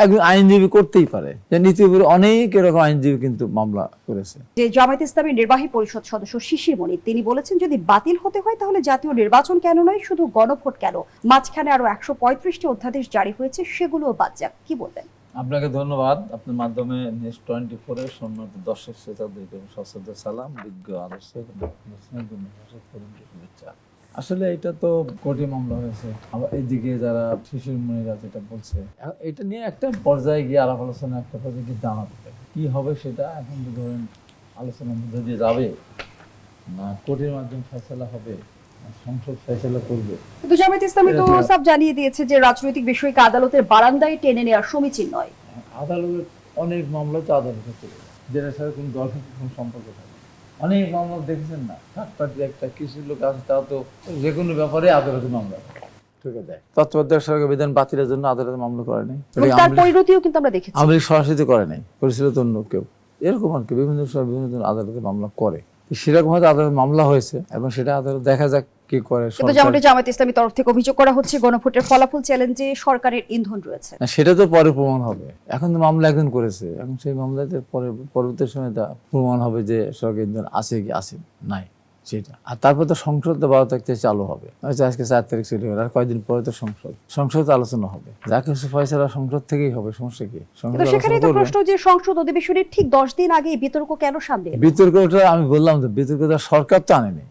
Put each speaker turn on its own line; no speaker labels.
একজন আইনজীবী করতেই পারে, যে নীতির উপরে অনেক এরকম আইনজীবী কিন্তু মামলা করেছে।
যে জামায়াত ইসলামী নির্বাহী পরিষদ সদস্য শিশির মনির তিনি বলেছেন, যদি বাতিল হতে হয় তাহলে জাতীয় নির্বাচন কেন নয়, শুধু গণভোট কেন, মাঝখানে আরো ১৩৫টি অধ্যাদেশ জারি হয়েছে, সেগুলোও বাদ যাক। কি বলবেন?
আপনাকে ধন্যবাদ। আপনার মাধ্যমে নিউজ 24 এর সম্মানিত দর্শক শ্রোতাদেরকে সশ্রদ্ধ সালাম, বিজ্ঞ আদর্শ শুভেচ্ছা। আসলে এটা তো কোর্টে মামলা হয়েছে, আবার এইদিকে যারা শিশুর মনিরা যেটা বলছে, এটা নিয়ে একটা পর্যায়ে গিয়ে আলাপ আলোচনা একটা পর্যায়ে গিয়ে জানাতে হবে কি হবে। সেটা এখন তো ধরেন আলোচনার মধ্যে দিয়ে যাবে না, কোর্টের মাধ্যমে ফয়সালা হবে, সংসদ ফয়সালা করবে।
কিন্তু জামায়াত ইসলামী তো সব জানিয়ে দিয়েছে যে রাজনৈতিক বিষয়কে আদালতের বারান্দায় টেনে নেওয়া সমীচীন নয়।
আদালতের অনেক মামলা তো আদালতে চলে যায়, যেটার সাথে কোনো দলের কোনো সম্পর্ক থাকে না। অনেক মামলা দেখেছেন না, থার্ড পার্টি একটা কিছু লোক আছে, তাও তো যে কোনো ব্যাপারে আদালতে মামলা করে। ঠিক আছে, তত্ত্বাবধায়ক সরকার বিধান বাতিলের জন্য আদালতে মামলা করে নাই,
তার পরিণতিও কিন্তু আমরা দেখেছি।
আওয়ামী লীগ সরাসরি করে নাই, করেছিল তো অন্য কেউ। এরকম আর কি বিভিন্ন সময় বিভিন্ন আদালতে মামলা করে, সেরকম হয়তো আদালতে মামলা হয়েছে এবং সেটা আদালত দেখা যাক কি করে।
কিন্তু যেমনটি জামায়াত ইসলামী তরফ থেকে অভিযোগ করা হচ্ছে, গণভোটের ফলাফল চ্যালেঞ্জে সরকারের ইন্ধন রয়েছে।
না, সেটা তো পরে প্রমাণ হবে। এখন তো মামলা একজন করেছে, এখন সেই মামলাতে পরবর্তী সময় তা প্রমাণ হবে যে সরকার ইন্ধন আছে কি আছে নাই সেটা। আর তারপর তো সংসদ তো 12 তারিখ থেকে চালু হবে, আজকে 4 তারিখ ছুটি হবে, আর কয়েকদিন পরে তো সংসদ আলোচনা হবে, যা কিছু ফয়সালা সংসদ থেকেই হবে, সমস্যা কি?
কিন্তু সেখানেই তো প্রশ্ন যে সংসদ অধিবেশনের ঠিক 10 দিন আগে বিতর্ক কেন সামনে এলো?
বিতর্কটা আমি বললাম তো, বিতর্কটা সরকার তো আনেনি,